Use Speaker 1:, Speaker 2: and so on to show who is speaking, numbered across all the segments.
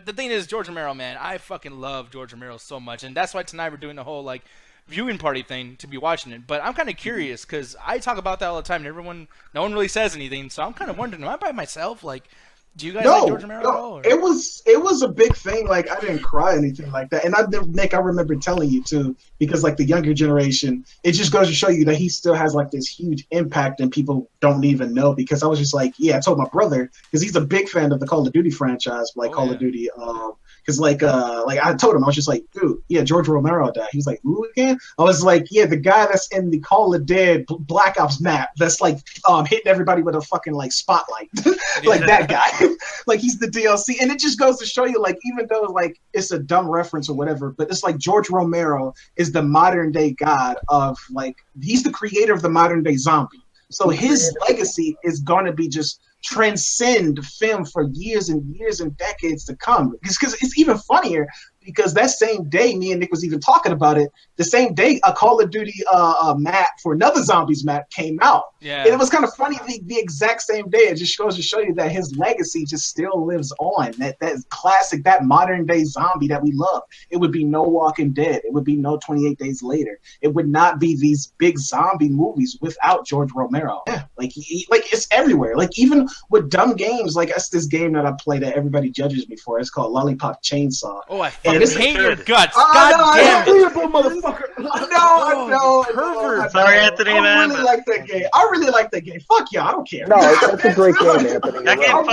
Speaker 1: But the thing is, George Romero, man, I fucking love George Romero so much, and that's why tonight we're doing the whole like viewing party thing to be watching it. But I'm kind of curious because I talk about that all the time, and no one really says anything. So I'm kind of wondering, am I by myself? Like, do you guys like George Romero at all? Or?
Speaker 2: It was a big thing. Like, I didn't cry or anything like that. And Nick, I remember telling you too, because like the younger generation, it just goes to show you that he still has like this huge impact and people don't even know. Because I was just like, I told my brother, because he's a big fan of the Call of Duty franchise, like Call of Duty. Because like I told him, I was just like, dude, George Romero died. He was like, who again? I was like, the guy that's in the Call of Dead Black Ops map that's like hitting everybody with a fucking like spotlight, like that guy. Like he's the DLC, and it just goes to show you, like, even though like it's a dumb reference or whatever, but it's like George Romero is the modern day god of like he's the creator of the modern day zombie. So his legacy is going to be just transcend film for years and years and decades to come. Because it's even funnier because that same day, me and Nick was even talking about it. The same day, a Call of Duty map for another zombies map came out.
Speaker 1: Yeah,
Speaker 2: and it was kind of funny. The exact same day, it just goes to show you that his legacy just still lives on. That classic, that modern day zombie that we love. It would be no Walking Dead. It would be no 28 Days Later. It would not be these big zombie movies without George Romero. Yeah, like it's everywhere. Like even with dumb games, like that's this game that I play that everybody judges me for. It's called Lollipop Chainsaw.
Speaker 1: Oh, I fucking hate your guts. God damn it.
Speaker 2: Motherfucker. I know.
Speaker 1: Pervert.
Speaker 3: Sorry, Anthony, man.
Speaker 2: I really like that game. I really like that game. Fuck yeah, I don't care.
Speaker 4: No, it's a great game, Anthony.
Speaker 3: That game,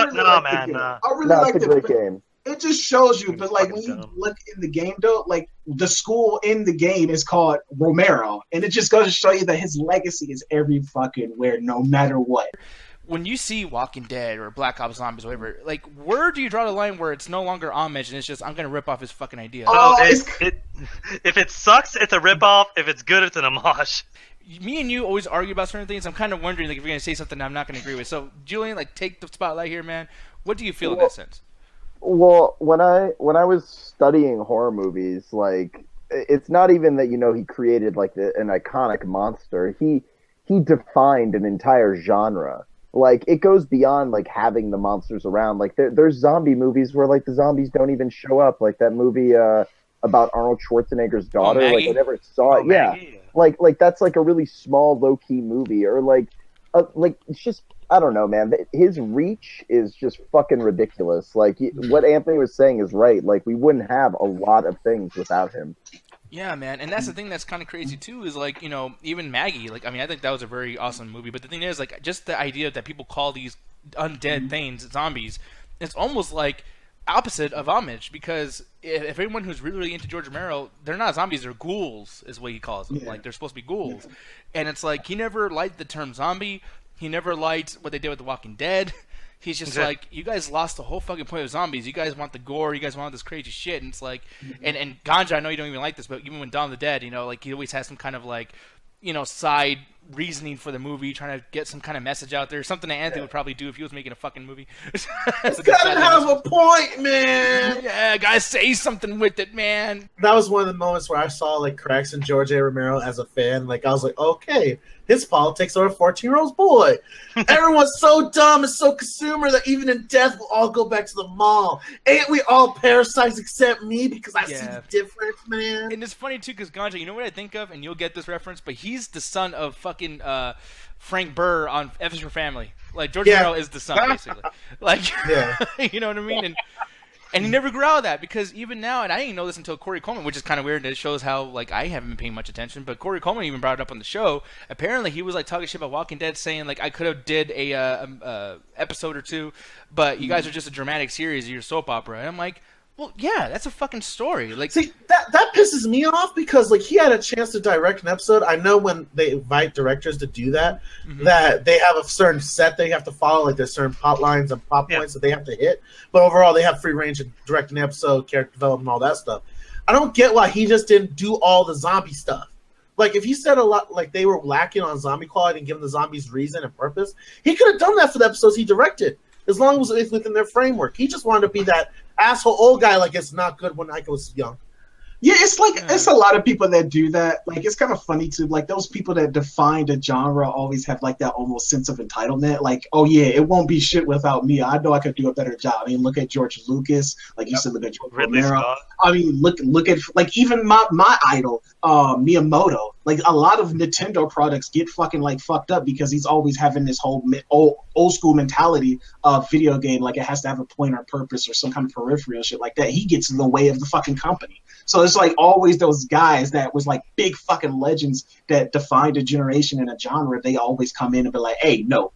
Speaker 3: man.
Speaker 2: I really like
Speaker 4: it's a great game.
Speaker 2: It just shows you, but like when you look in the game though, like the school in the game is called Romero, and it just goes to show you that his legacy is every fucking where, no matter what.
Speaker 1: When you see Walking Dead or Black Ops Zombies, or whatever, like, where do you draw the line where it's no longer homage and it's just I'm gonna rip off his fucking idea?
Speaker 3: If it sucks, it's a ripoff. If it's good, it's an homage.
Speaker 1: Me and you always argue about certain things. I'm kind of wondering, like, if you're gonna say something I'm not gonna agree with. So, Julian, like, take the spotlight here, man. What do you feel in that sense?
Speaker 4: Well, when I was studying horror movies, like, it's not even that he created like an iconic monster. He defined an entire genre. Like, it goes beyond, like, having the monsters around. Like, there's zombie movies where, like, the zombies don't even show up. Like, that movie about Arnold Schwarzenegger's daughter. Like, I never saw it. Yeah. Like, that's, like, a really small, low-key movie. Or, like, it's just, I don't know, man. His reach is just fucking ridiculous. Like, what Anthony was saying is right. Like, we wouldn't have a lot of things without him.
Speaker 1: Yeah, man, and that's the thing that's kind of crazy too. Is like even Maggie. Like, I mean, I think that was a very awesome movie. But the thing is, like, just the idea that people call these undead things zombies, it's almost like opposite of homage. Because if everyone who's really into George Romero, they're not zombies, they're ghouls, is what he calls them. Yeah. Like, they're supposed to be ghouls, and it's like he never liked the term zombie. He never liked what they did with The Walking Dead. He's just like, you guys lost the whole fucking point of zombies. You guys want the gore. You guys want this crazy shit. And it's like, and Ganja, I know you don't even like this, but even when Dawn of the Dead, like, he always has some kind of like, side reasoning for the movie, trying to get some kind of message out there. Something that Anthony would probably do if he was making a fucking movie.
Speaker 2: It's gotta have a point, man.
Speaker 1: Yeah, gotta say something with it, man.
Speaker 5: That was one of the moments where I saw like cracks in George A. Romero as a fan. Like, I was like, okay, his politics are a 14-year-old boy. Everyone's so dumb and so consumer that even in death we'll all go back to the mall. Ain't we all parasites except me because I see the difference, man?
Speaker 1: And it's funny too because Ganja, you know what I think of, and you'll get this reference, but he's the son of fucking Frank Burr on F is for Family. Like, George Romero is the son, basically. Like, you know what I mean? And he never grew out of that because even now, and I didn't know this until Corey Coleman, which is kind of weird. And it shows how, like, I haven't been paying much attention. But Corey Coleman even brought it up on the show. Apparently, he was like talking shit about Walking Dead, saying like I could have did a episode or two, but you guys are just a dramatic series, you're a soap opera. And I'm like, well, yeah, that's a fucking story. Like,
Speaker 5: see, that pisses me off because like he had a chance to direct an episode. I know when they invite directors to do that, that they have a certain set they have to follow. Like, there's certain plot lines and plot points that they have to hit. But overall, they have free range to direct an episode, character development, all that stuff. I don't get why he just didn't do all the zombie stuff. Like, if he said a lot, like they were lacking on zombie quality and giving the zombies reason and purpose, he could have done that for the episodes he directed. As long as it's within their framework. He just wanted to be that asshole old guy like it's not good when I was young.
Speaker 2: Yeah, it's a lot of people that do that. Like, it's kind of funny too. Like, those people that define a genre always have like that almost sense of entitlement. Like, oh yeah, it won't be shit without me. I know I could do a better job. I mean, look at George Lucas. Like you said, look at George
Speaker 3: Ridley
Speaker 2: Romero.
Speaker 3: Scott.
Speaker 2: I mean, look at like even my idol, Miyamoto. Like, a lot of Nintendo products get fucking like fucked up because he's always having this whole old school mentality of video game. Like, it has to have a point or purpose or some kind of periphery and shit like that. He gets in the way of the fucking company. So it's like always those guys that was like big fucking legends that defined a generation and a genre. They always come in and be like, hey, no,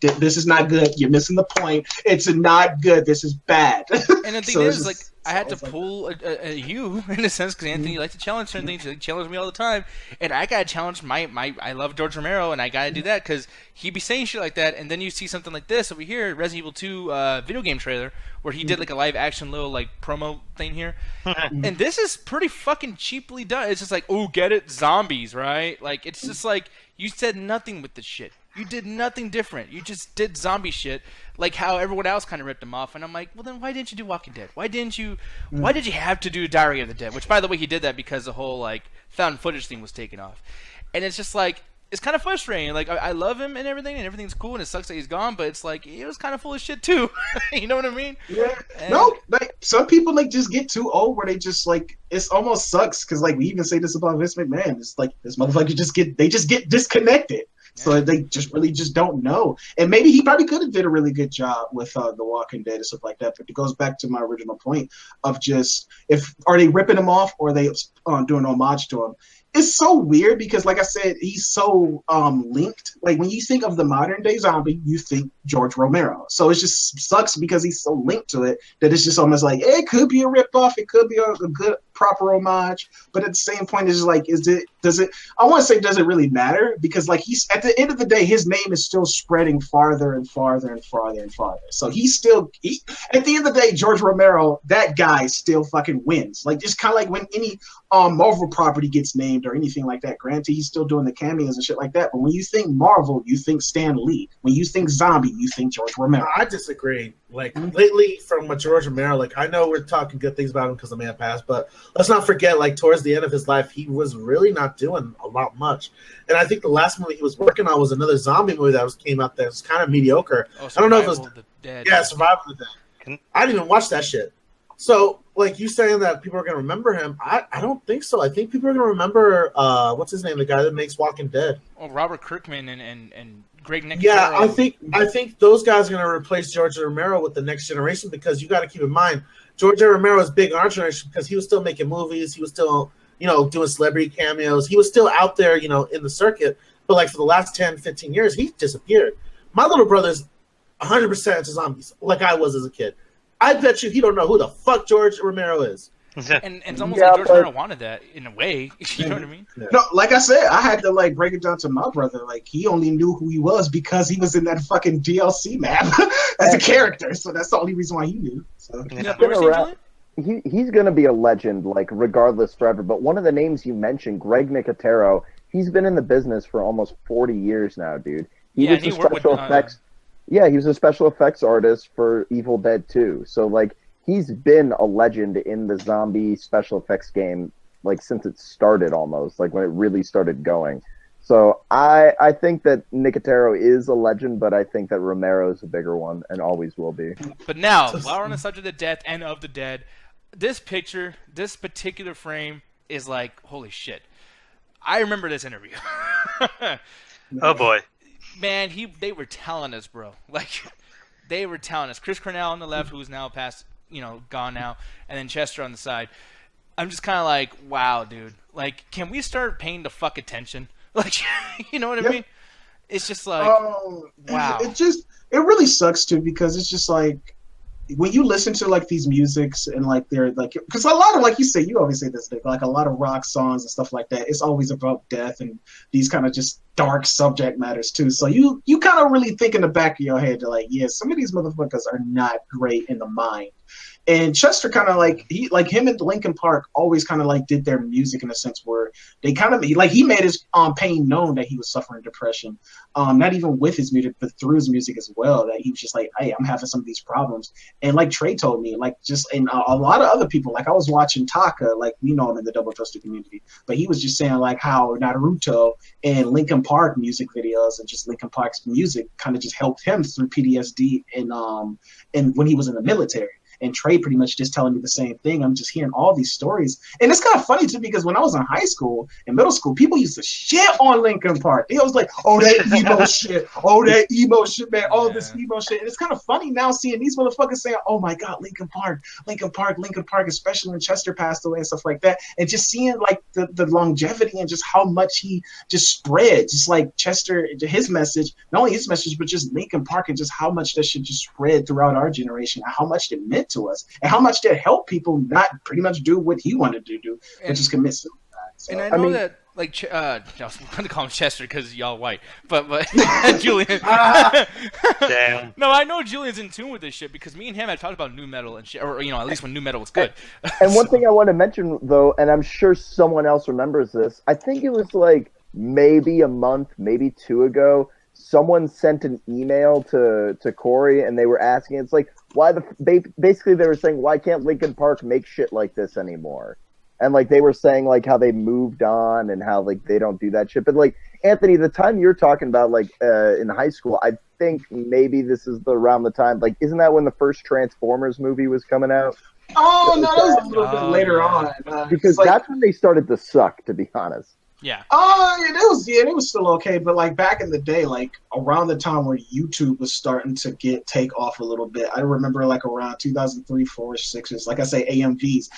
Speaker 2: this is not good. You're missing the point. It's not good. This is bad.
Speaker 1: And the thing is, like, I had to pull you in a sense because Anthony likes to challenge certain things. He challenges me all the time, and I gotta challenge my. I love George Romero, and I gotta do that because he be saying shit like that, and then you see something like this over here, Resident Evil 2 video game trailer, where he did like a live action little like promo thing here, and this is pretty fucking cheaply done. It's just like, oh, get it, zombies, right? Like, it's just like you said nothing with this shit. You did nothing different. You just did zombie shit, like how everyone else kind of ripped them off. And I'm like, well, then why didn't you do Walking Dead? Why did you have to do Diary of the Dead? Which, by the way, he did that because the whole like found footage thing was taken off. And it's just like, it's kind of frustrating. Like, I love him and everything's cool, and it sucks that he's gone. But it's like, it was kind of full of shit too. You know what I mean?
Speaker 2: Yeah.
Speaker 1: And
Speaker 2: no, like some people like just get too old where they just like it's almost sucks because like we even say this about Vince McMahon. It's like this motherfucker just get disconnected. So they just really just don't know. And maybe he probably could have did a really good job with The Walking Dead and stuff like that. But it goes back to my original point of just are they ripping him off or are they doing homage to him? It's so weird because, like I said, he's so linked. Like, when you think of the modern day zombie, you think George Romero. So it just sucks because he's so linked to it that it's just almost like it could be a ripoff, it could be a good proper homage, but at the same point, it's just like, does it? I want to say, does it really matter? Because like he's at the end of the day, his name is still spreading farther and farther and farther and farther. So he's still at the end of the day, George Romero, that guy still fucking wins. Like, just kind of like when any Marvel property gets named or anything like that. Granted, he's still doing the cameos and shit like that. But when you think Marvel, you think Stan Lee. When you think zombie, you think George Romero.
Speaker 5: I disagree. Like, lately, from George Romero, like, I know we're talking good things about him because the man passed, but let's not forget, like, towards the end of his life, he was really not doing a lot much. And I think the last movie he was working on was another zombie movie that came out that was kind of mediocre.
Speaker 1: Oh,
Speaker 5: I don't know if it was
Speaker 1: the Dead.
Speaker 5: Yeah, Survival of the Dead. I didn't even watch that shit. So, like, you saying that people are going to remember him, I don't think so. I think people are going to remember, what's his name, the guy that makes Walking Dead.
Speaker 1: Oh, Robert Kirkman and Greg Nicotero.
Speaker 5: Yeah, I think those guys are going to replace George A. Romero with the next generation because you got to keep in mind, George A. Romero is big in our generation because he was still making movies. He was still, doing celebrity cameos. He was still out there, in the circuit. But, like, for the last 10, 15 years, he disappeared. My little brother's 100% into zombies, like I was as a kid. I bet you he don't know who the fuck George Romero is.
Speaker 1: And it's almost like George Romero wanted that in a way. You know what I mean?
Speaker 2: Yeah. No, like I said, I had to like break it down to my brother. Like, he only knew who he was because he was in that fucking DLC map as a character. So that's the only reason why he knew. So
Speaker 4: he's going to be a legend, like, regardless forever. But one of the names you mentioned, Greg Nicotero, he's been in the business for almost 40 years now, dude. He was a special effects. Yeah, he was a special effects artist for Evil Dead 2. So, like, he's been a legend in the zombie special effects game, like, since it started almost, like, when it really started going. So I think that Nicotero is a legend, but I think that Romero's a bigger one and always will be.
Speaker 1: But now, while we're on the subject of death and of the dead, this picture, this particular frame is like, holy shit. I remember this interview.
Speaker 3: Oh, boy.
Speaker 1: Man, they were telling us, bro. Like, they were telling us. Chris Cornell on the left, who's now past, gone now, and then Chester on the side. I'm just kind of like, wow, dude. Like, can we start paying the fuck attention? Like, you know what I mean? It's just like, wow.
Speaker 2: It really sucks too because it's just like when you listen to like these musics and like they're like, because a lot of, like you say, you always say this, like a lot of rock songs and stuff like that, it's always about death and these kind of just dark subject matters too. So you kind of really think in the back of your head, like, yeah, some of these motherfuckers are not great in the mind. And Chester kind of like him and Linkin Park always kind of like did their music in a sense where they kind of like he made his pain known that he was suffering depression, not even with his music but through his music as well, that he was just like, hey, I'm having some of these problems. And like Trey told me, like just and a lot of other people, like I was watching Taka, like we know him in the Double Trusted community, but he was just saying like how Naruto and Linkin Park music videos and just Linkin Park's music kind of just helped him through PTSD and when he was in the military. And Trey pretty much just telling me the same thing. I'm just hearing all these stories. And it's kind of funny, too, because when I was in high school and middle school, people used to shit on Linkin Park. They was like, oh, that emo shit. Oh, that emo shit, man. Oh, this emo shit. And it's kind of funny now seeing these motherfuckers saying, oh, my God, Linkin Park, especially when Chester passed away and stuff like that. And just seeing, like, the longevity and just how much he just spread. Just like Chester, his message, not only his message, but just Linkin Park and just how much that shit just spread throughout our generation and how much it meant to us and how much that helped people not pretty much do what he wanted to do, which is commit suicide. So,
Speaker 1: and I know that, like, I was going to call him Chester because y'all white, but Julian.
Speaker 3: Damn.
Speaker 1: No, I know Julian's in tune with this shit because me and him had talked about new metal and shit, or at least when new metal was good.
Speaker 4: And one thing I want to mention though, and I'm sure someone else remembers this, I think it was like maybe a month, maybe 2 ago, someone sent an email to Corey and they were asking, it's like, basically they were saying, why can't Linkin Park make shit like this anymore? And like they were saying like how they moved on and how like they don't do that shit. But like Anthony, the time you're talking about like in high school, I think maybe this is around the time, like isn't that when the first Transformers movie was coming out?
Speaker 2: Oh no, that was a little bit later on.
Speaker 4: Because that's when they started to suck, to be honest.
Speaker 1: Yeah.
Speaker 2: It was still okay, but like back in the day, like around the time where YouTube was starting to take off a little bit, I remember like around 2003, 4, 6, like I say, AMVs,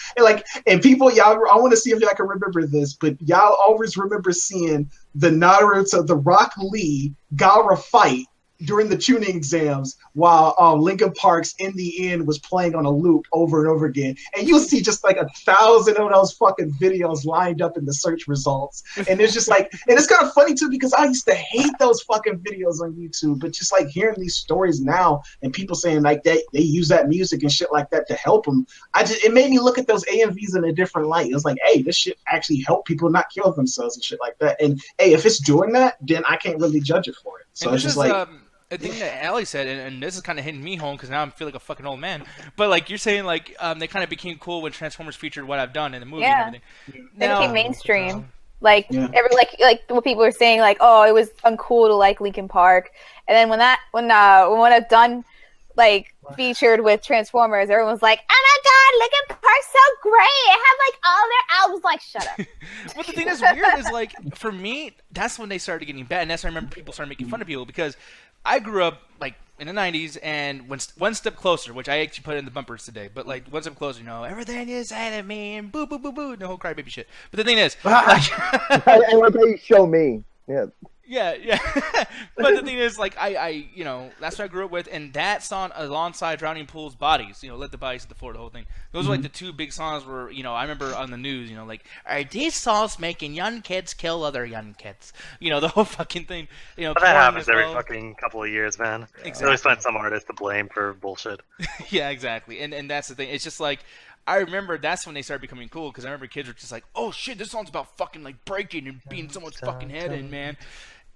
Speaker 2: and people, y'all, I want to see if y'all can remember this, but y'all always remember seeing the Naruto, the Rock Lee Gaara fight during the tuning exams while Linkin Park's In the End was playing on a loop over and over again. And you'll see just like 1,000 of those fucking videos lined up in the search results. And it's just like, and it's kind of funny too, because I used to hate those fucking videos on YouTube, but just like hearing these stories now and people saying like they use that music and shit like that to help them, it made me look at those AMVs in a different light. It was like, hey, this shit actually helped people not kill themselves and shit like that. And hey, if it's doing that, then I can't really judge it for it. So it's just like,
Speaker 1: a thing that Allie said, and this is kind of hitting me home because now I feel like a fucking old man. But like you're saying, like they kind of became cool when Transformers featured What I've Done in the movie and everything.
Speaker 6: They became mainstream. Like like what people were saying, like, oh, it was uncool to like Linkin Park, and then when What I've Done like featured with Transformers, everyone was like, oh my god, Linkin Park's so great. It had like all their albums. Like, shut up.
Speaker 1: Well, the thing that's weird is like for me, that's when they started getting bad, and that's when I remember people started making fun of people because I grew up like in the 90s and One Step Closer, which I actually put in the bumpers today, but like One Step Closer, everything you say to me and boo boo boo boo, the whole crybaby shit. But the thing is, like,
Speaker 4: and like they show me,
Speaker 1: yeah. But the thing is, like, I that's what I grew up with, and that song alongside Drowning Pool's Bodies, Let the Bodies Hit the Floor, the whole thing. Those were like the two big songs where, I remember on the news, like, are these songs making young kids kill other young kids? The whole fucking thing.
Speaker 3: But that happens every fucking couple of years, man.
Speaker 1: Exactly.
Speaker 3: You always find some artist to blame for bullshit.
Speaker 1: Yeah, exactly. And that's the thing. It's just like, I remember that's when they started becoming cool, because I remember kids were just like, oh shit, this song's about fucking like breaking and beating someone's fucking head in, man.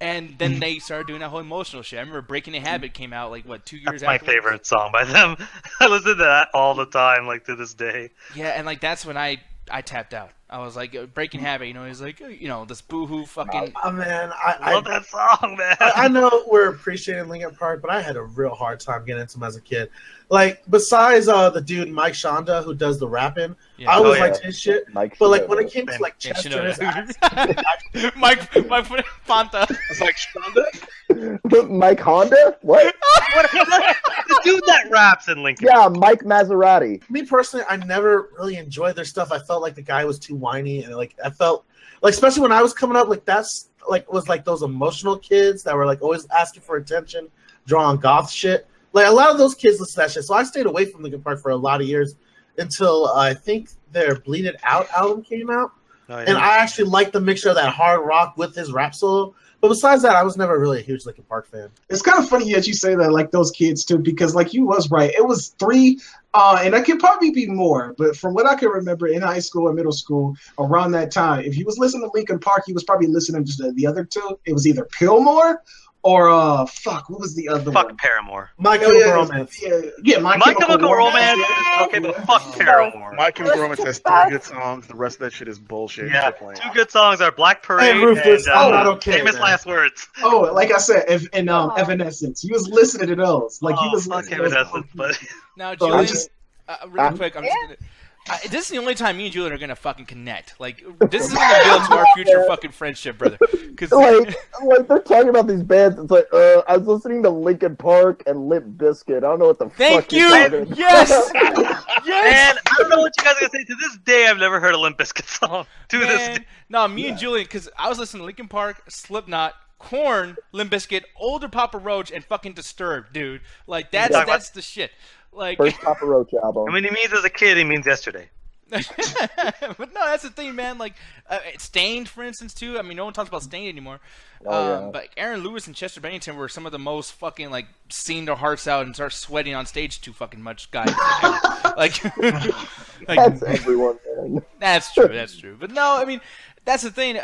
Speaker 1: And then they started doing that whole emotional shit. I remember Breaking a Habit came out, like, 2 years after?
Speaker 3: That's my favorite song by them. I listen to that all the time, like, to this day.
Speaker 1: Yeah, and, like, that's when I tapped out. I was like, Breaking Habit, he's like, this boohoo fucking...
Speaker 5: Oh, man.
Speaker 3: I love that song, man.
Speaker 5: I know we're appreciating Linkin Park, but I had a real hard time getting into them as a kid. Like, besides the dude Mike Shonda, who does the rapping, I always liked his shit. But, like, when it came to, like, Chester and his
Speaker 1: Mike Fanta.
Speaker 5: It's like, Shonda?
Speaker 4: Mike Honda? What?
Speaker 3: The dude that raps in Linkin.
Speaker 4: Yeah, Mike Maserati.
Speaker 5: Me, personally, I never really enjoyed their stuff. I felt like the guy was too whiny, and, like, I felt... Like, especially when I was coming up, like, that's, like, was, like, those emotional kids that were, like, always asking for attention, drawing goth shit. Like, a lot of those kids listen to that shit. So I stayed away from Linkin Park for a lot of years until I think their Bleed It Out album came out. Oh, yeah. And I actually liked the mixture of that hard rock with his rap solo. But besides that, I was never really a huge Linkin Park fan.
Speaker 2: It's kind of funny that you say that, like those kids too, because like you was right. It was 3, and it could probably be more. But from what I can remember in high school or middle school, around that time, if you was listening to Linkin Park, you was probably listening to the other 2. It was either Pillmore or what was the other one?
Speaker 3: Fuck Paramore.
Speaker 5: My Chemical Romance.
Speaker 2: Yeah, My
Speaker 3: Chemical Romance.
Speaker 2: Yeah.
Speaker 3: Okay, but fuck Paramore.
Speaker 7: My Chemical Romance has 3 good songs. The rest of that shit is bullshit.
Speaker 3: Yeah, 2 good songs are Black Parade
Speaker 5: And Ruthless. I'm not okay,
Speaker 3: Famous
Speaker 5: man.
Speaker 3: Last Words.
Speaker 2: Oh, like I said, Evanescence. You was listening to those. Like you was
Speaker 3: fuck
Speaker 2: listening to those.
Speaker 3: Evanescence, but
Speaker 1: Now,
Speaker 2: So I
Speaker 1: Julian,
Speaker 2: just-
Speaker 1: real quick, I'm just gonna. This is the only time me and Julian are gonna fucking connect. Like, this is gonna build to our future fucking friendship, brother. Because
Speaker 4: like they're talking about these bands. It's like, I was listening to Linkin Park and Limp Bizkit. I don't know what the
Speaker 1: thank
Speaker 4: fuck
Speaker 1: you.
Speaker 4: you're talking about.
Speaker 1: Yes. Yes.
Speaker 3: man, I don't know what you guys are gonna say. To this day, I've never heard a Limp Bizkit song. This
Speaker 1: Man,
Speaker 3: day.
Speaker 1: no, me and Julian, because I was listening to Linkin Park, Slipknot, Korn, Limp Bizkit, older Papa Roach, and fucking Disturbed, dude. Like that's the shit. Like,
Speaker 4: First Papa Roach album.
Speaker 3: And when he means as a kid, he means yesterday.
Speaker 1: but no, that's the thing, man. Like, Stained, for instance, too. I mean, no one talks about Stained anymore.
Speaker 4: Yeah.
Speaker 1: But Aaron Lewis and Chester Bennington were some of the most fucking like sing their hearts out and start sweating on stage too fucking much guys. like,
Speaker 4: That's everyone, man.
Speaker 1: That's true. That's true. But no, I mean, that's the thing.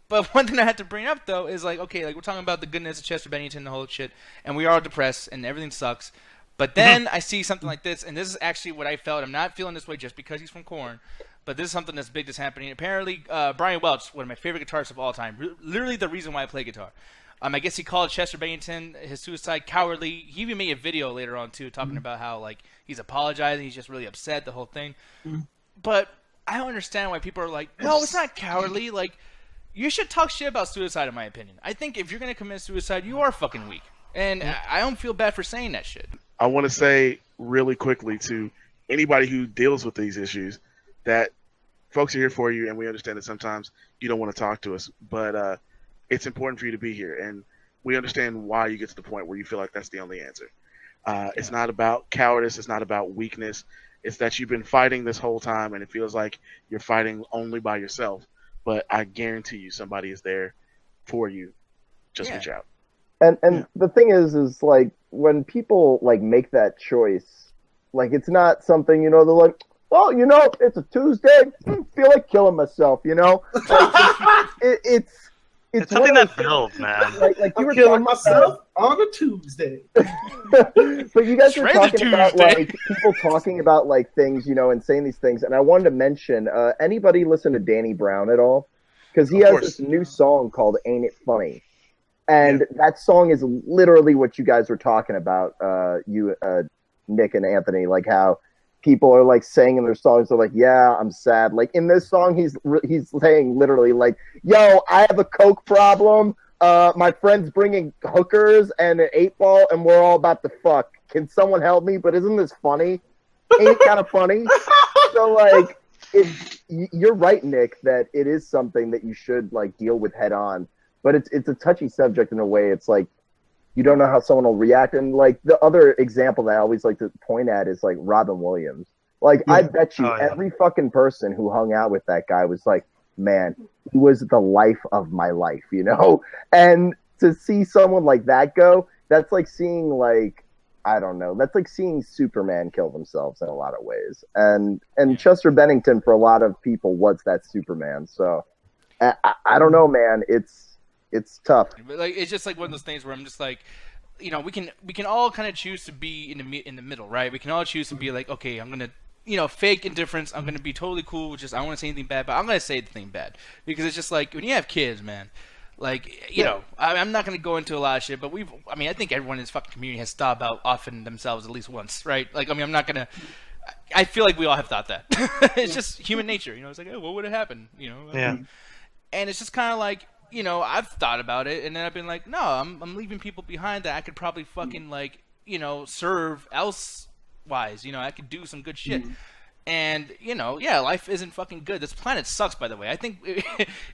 Speaker 1: But one thing I had to bring up though is like, okay, like we're talking about the goodness of Chester Bennington, the whole shit, and we are depressed and everything sucks. But then I see something like this, and this is actually what I felt. I'm not feeling this way just because he's from Korn, but this is something that's big that's happening. Apparently, Brian Welch, one of my favorite guitarists of all time, literally the reason why I play guitar. I guess he called Chester Bennington his suicide cowardly. He even made a video later on too, talking about how like he's apologizing, he's just really upset, the whole thing. But I don't understand why people are like, no, it's not cowardly. Like, you should talk shit about suicide, in my opinion. I think if you're gonna commit suicide, you are fucking weak, and I don't feel bad for saying that shit.
Speaker 7: I want to say really quickly to anybody who deals with these issues that folks are here for you, and we understand that sometimes you don't want to talk to us, but it's important for you to be here, and we understand why you get to the point where you feel like that's the only answer. It's not about cowardice. It's not about weakness. It's that you've been fighting this whole time, and it feels like you're fighting only by yourself. But I guarantee you somebody is there for you. Just reach out.
Speaker 4: And the thing is like when people like make that choice, like it's not something, you know, they're like, well, you know, it's a Tuesday, feel like killing myself, you know. Like, it's
Speaker 3: something that builds, man.
Speaker 4: Like you were
Speaker 5: killing
Speaker 4: talking
Speaker 5: myself on a Tuesday.
Speaker 4: but you guys were
Speaker 1: Shred
Speaker 4: talking
Speaker 1: the
Speaker 4: about
Speaker 1: Tuesday.
Speaker 4: like people talking about like things, you know, and saying these things. And I wanted to mention, anybody listen to Danny Brown at all? Because he
Speaker 7: Of
Speaker 4: has
Speaker 7: course.
Speaker 4: this new song called "Ain't It Funny," and that song is literally what you guys were talking about, Nick and Anthony, like how people are like saying in their songs, they're like, "Yeah, I'm sad." Like in this song, he's saying literally like, "Yo, I have a coke problem. My friend's bringing hookers and an 8-ball, and we're all about to fuck. Can someone help me? But isn't this funny? Ain't it kind of funny?" So like, you're right, Nick, that it is something that you should like deal with head on. But it's a touchy subject in a way. It's like you don't know how someone will react. And like the other example that I always like to point at is like Robin Williams. Like I bet you every fucking person who hung out with that guy was like, man, he was the life of my life, you know? And to see someone like that go, that's like seeing like, I don't know, that's like seeing Superman kill themselves in a lot of ways. And Chester Bennington for a lot of people was that Superman. So I don't know, man. It's tough.
Speaker 1: But like, it's just like one of those things where I'm just like, you know, we can all kind of choose to be in the middle, right? We can all choose to be like, okay, I'm gonna, you know, fake indifference. I'm gonna be totally cool, which is I don't want to say anything bad, but I'm gonna say the thing bad because it's just like when you have kids, man. Like, you know, I'm not going to go into a lot of shit, but I think everyone in this fucking community has thought about offing themselves at least once, right? Like, I mean, I'm not going to, I feel like we all have thought that. It's just human nature, you know? It's like, oh, what would have happened, you know?
Speaker 3: Yeah.
Speaker 1: And it's just kind of like, you know, I've thought about it, and then I've been like, no, I'm leaving people behind that I could probably fucking, like, you know, serve elsewise, you know? I could do some good shit. And, life isn't fucking good. This planet sucks, by the way. I think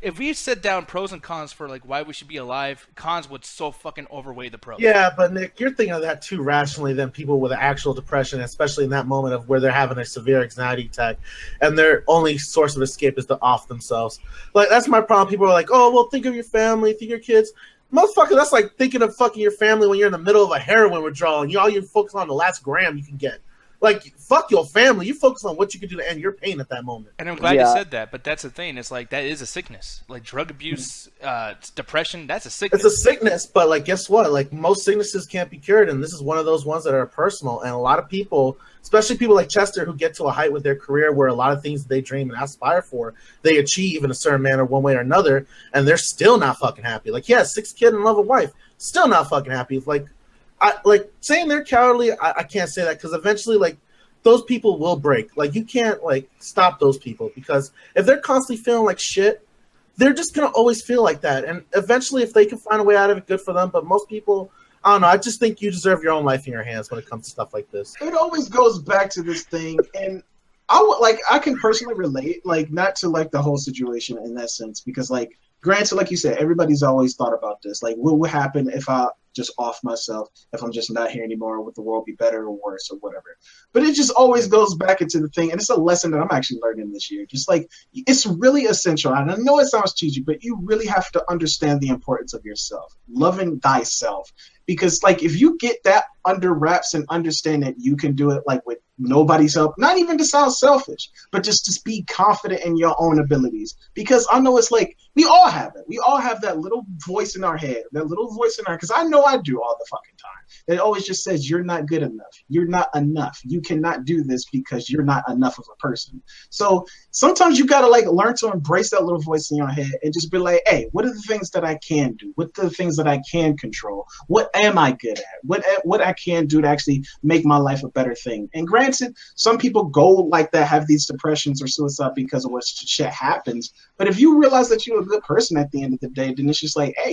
Speaker 1: if we sit down pros and cons for, like, why we should be alive, cons would so fucking overweigh the pros.
Speaker 5: Yeah, but Nick, you're thinking of that too rationally than people with actual depression, especially in that moment of where they're having a severe anxiety attack and their only source of escape is to off themselves. Like, that's my problem. People are like, oh, well, think of your family, think of your kids. Motherfucker, that's like thinking of fucking your family when you're in the middle of a heroin withdrawal and all you focus on the last gram you can get. Like, fuck your family. You focus on what you can do to end your pain at that moment.
Speaker 1: And I'm glad you said that, but that's the thing. It's like, that is a sickness. Like, drug abuse, depression, that's a sickness.
Speaker 5: It's a sickness, but, like, guess what? Like, most sicknesses can't be cured, and this is one of those ones that are personal. And a lot of people, especially people like Chester, who get to a height with their career where a lot of things they dream and aspire for, they achieve in a certain manner one way or another, and they're still not fucking happy. Like, yeah, 6 kids and love a wife, still not fucking happy. It's like, saying they're cowardly, I can't say that, because eventually, like, those people will break. Like, you can't, like, stop those people, because if they're constantly feeling like shit, they're just going to always feel like that. And eventually, if they can find a way out of it, good for them. But most people, I don't know, I just think you deserve your own life in your hands when it comes to stuff like this.
Speaker 2: It always goes back to this thing, and I can personally relate, like, not to, like, the whole situation in that sense, because, like, granted, like you said, everybody's always thought about this. Like, what would happen if I just off myself, if I'm just not here anymore? Would the world be better or worse or whatever? But it just always goes back into the thing, and it's a lesson that I'm actually learning this year. Just like, it's really essential. And I know it sounds cheesy, but you really have to understand the importance of yourself, loving thyself. Because, like, if you get that under wraps and understand that you can do it, like, with nobody's help, not even to sound selfish, but just to be confident in your own abilities. Because I know it's like, we all have it. We all have that little voice in our head, because I know I do all the fucking time. It always just says, you're not good enough. You're not enough. You cannot do this because you're not enough of a person. So sometimes you got to, like, learn to embrace that little voice in your head and just be like, hey, what are the things that I can do? What are the things that I can control? What am I good at? What I can do to actually make my life a better thing? And granted, some people go like that, have these depressions or suicide because of what shit happens. But if you realize that you're a good person at the end of the day, then it's just like, hey,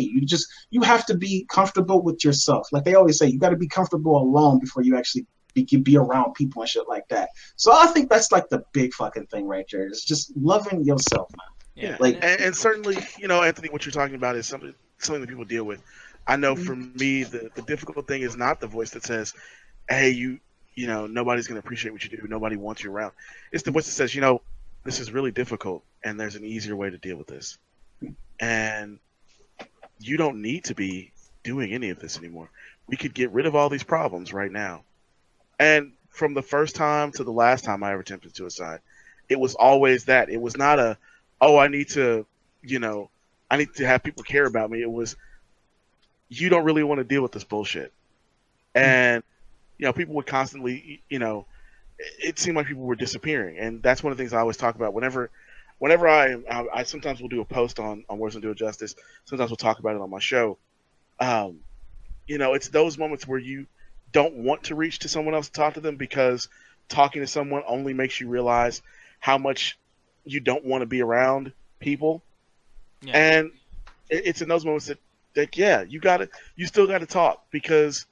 Speaker 2: you have to be comfortable with yourself. Like they always say, you got to be comfortable alone before you actually be around people and shit like that. So I think that's like the big fucking thing right there. It's just loving yourself, man.
Speaker 7: Yeah,
Speaker 2: like,
Speaker 7: and certainly, Anthony, what you're talking about is something that people deal with. I know for me, the difficult thing is not the voice that says, hey, nobody's going to appreciate what you do. Nobody wants you around. It's the voice that says, this is really difficult and there's an easier way to deal with this. And you don't need to be doing any of this anymore. We could get rid of all these problems right now. And from the first time to the last time I ever attempted suicide, it was always that. It was not I need to have people care about me. It was, you don't really want to deal with this bullshit. And, people would constantly, it seemed like people were disappearing. And that's one of the things I always talk about. Whenever I sometimes will do a post on Words Don't Do It Justice. Sometimes we'll talk about it on my show. It's those moments where you don't want to reach to someone else to talk to them, because talking to someone only makes you realize how much you don't want to be around people. Yeah. And it's in those moments that you still got to talk, because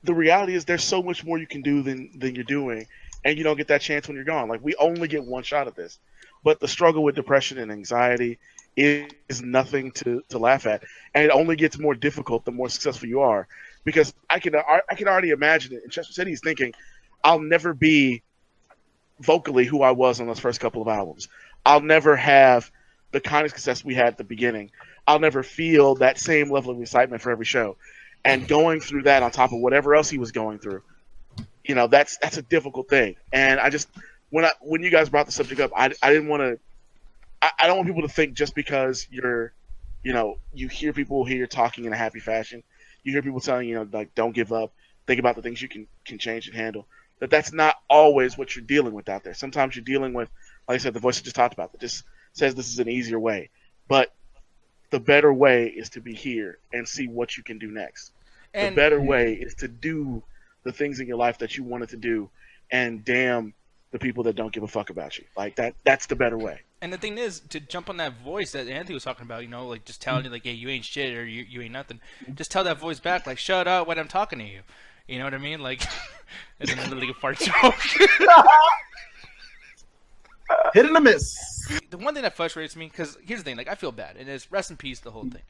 Speaker 7: the reality is there's so much more you can do than you're doing, and you don't get that chance when you're gone. Like, we only get one shot at this. But the struggle with depression and anxiety is nothing to laugh at, and it only gets more difficult the more successful you are. Because I can already imagine it. And Chester said he's thinking, I'll never be vocally who I was on those first couple of albums. I'll never have the kind of success we had at the beginning. I'll never feel that same level of excitement for every show. And going through that on top of whatever else he was going through, that's a difficult thing. And I just, when you guys brought the subject up, I didn't want to, I don't want people to think just because you hear people here talking in a happy fashion, you hear people telling you, like, don't give up, think about the things you can change and handle, that's not always what you're dealing with out there. Sometimes you're dealing with, like I said, the voice I just talked about that just says this is an easier way. But the better way is to be here and see what you can do next. And the better way is to do the things in your life that you wanted to do, and damn the people that don't give a fuck about you. Like, that's the better way.
Speaker 1: And the thing is, to jump on that voice that Anthony was talking about, like, just telling you, like, hey, you ain't shit, or you ain't nothing. Just tell that voice back, like, shut up when I'm talking to you. You know what I mean? Like, it's another like a fart joke.
Speaker 5: Hit and a miss.
Speaker 1: The one thing that frustrates me, because here's the thing, like I feel bad, and it's rest in peace the whole thing.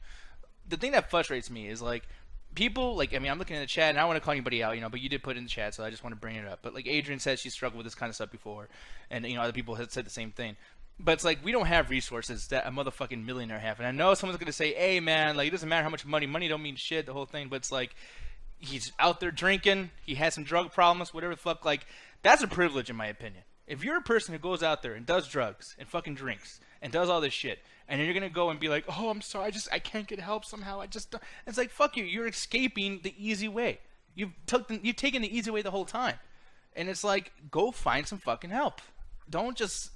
Speaker 1: The thing that frustrates me is like people, like I mean, I'm looking at the chat, and I don't want to call anybody out, but you did put it in the chat, so I just want to bring it up. But like Adrian said, she struggled with this kind of stuff before, and other people have said the same thing. But it's like we don't have resources that a motherfucking millionaire have, and I know someone's gonna say, "Hey man, like it doesn't matter how much money don't mean shit." The whole thing, but it's like he's out there drinking, he has some drug problems, whatever the fuck. Like that's a privilege in my opinion. If you're a person who goes out there and does drugs and fucking drinks and does all this shit, and you're gonna go and be like, "Oh, I'm sorry, I can't get help somehow. I just don't." It's like fuck you. You're escaping the easy way. You've taken the easy way the whole time, and it's like go find some fucking help. Don't just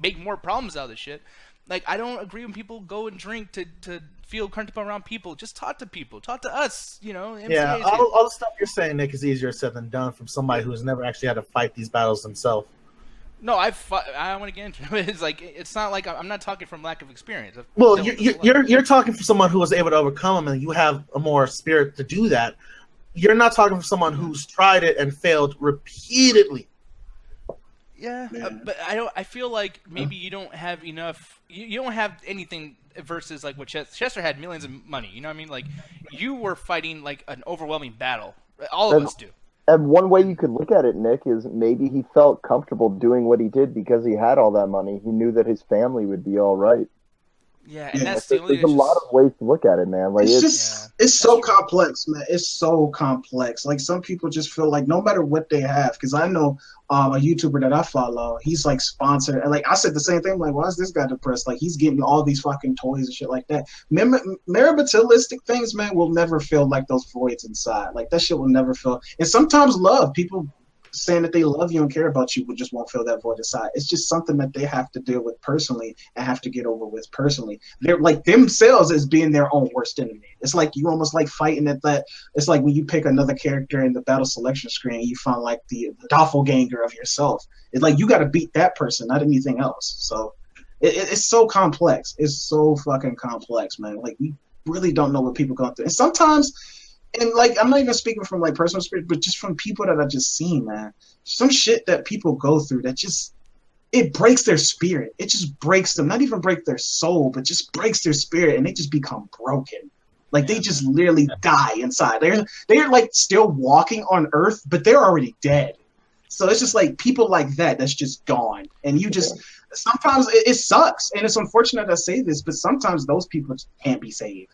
Speaker 1: make more problems out of this shit. Like I don't agree when people go and drink to feel comfortable around people. Just talk to people. Talk to us. MCA
Speaker 5: Yeah, all the stuff you're saying, Nick, is easier said than done from somebody who's never actually had to fight these battles themselves.
Speaker 1: No, I want to get into it. It's like it's not like I'm not talking from lack of experience.
Speaker 5: Well, you're talking for someone who was able to overcome them, and you have a more spirit to do that. You're not talking for someone who's tried it and failed repeatedly.
Speaker 1: Yeah, but I feel like maybe you don't have enough. You don't have anything versus like what Chester had millions of money. You know what I mean? Like you were fighting like an overwhelming battle. All of us do.
Speaker 4: And one way you could look at it, Nick, is maybe he felt comfortable doing what he did because he had all that money. He knew that his family would be all right.
Speaker 1: Yeah, and that's the only.
Speaker 4: There's a lot of ways to look at it, man. Like
Speaker 2: it's so complex, man. It's so complex. Like some people just feel like no matter what they have, because I know a YouTuber that I follow, he's like sponsored, and like I said the same thing. Like, why is this guy depressed? Like he's getting all these fucking toys and shit like that. Materialistic things, man, will never feel like those voids inside. Like that shit will never feel. And sometimes love, people saying that they love you and care about you just won't fill that void inside. It's just something that they have to deal with personally and have to get over with personally. They're like themselves as being their own worst enemy. It's like you almost like fighting at that. It's like when you pick another character in the battle selection screen, you find like the doppelganger of yourself. It's like you got to beat that person, not anything else. So it's so complex. It's so fucking complex, man. Like we really don't know what people go through. And sometimes, and like I'm not even speaking from like personal experience, but just from people that I just seen, man. Some shit that people go through that just it breaks their spirit. It just breaks them. Not even break their soul, but just breaks their spirit, and they just become broken. Like they just literally die inside. They're like still walking on Earth, but they're already dead. So it's just like people like that's just gone, and you just sometimes it sucks, and it's unfortunate I say this, but sometimes those people can't be saved.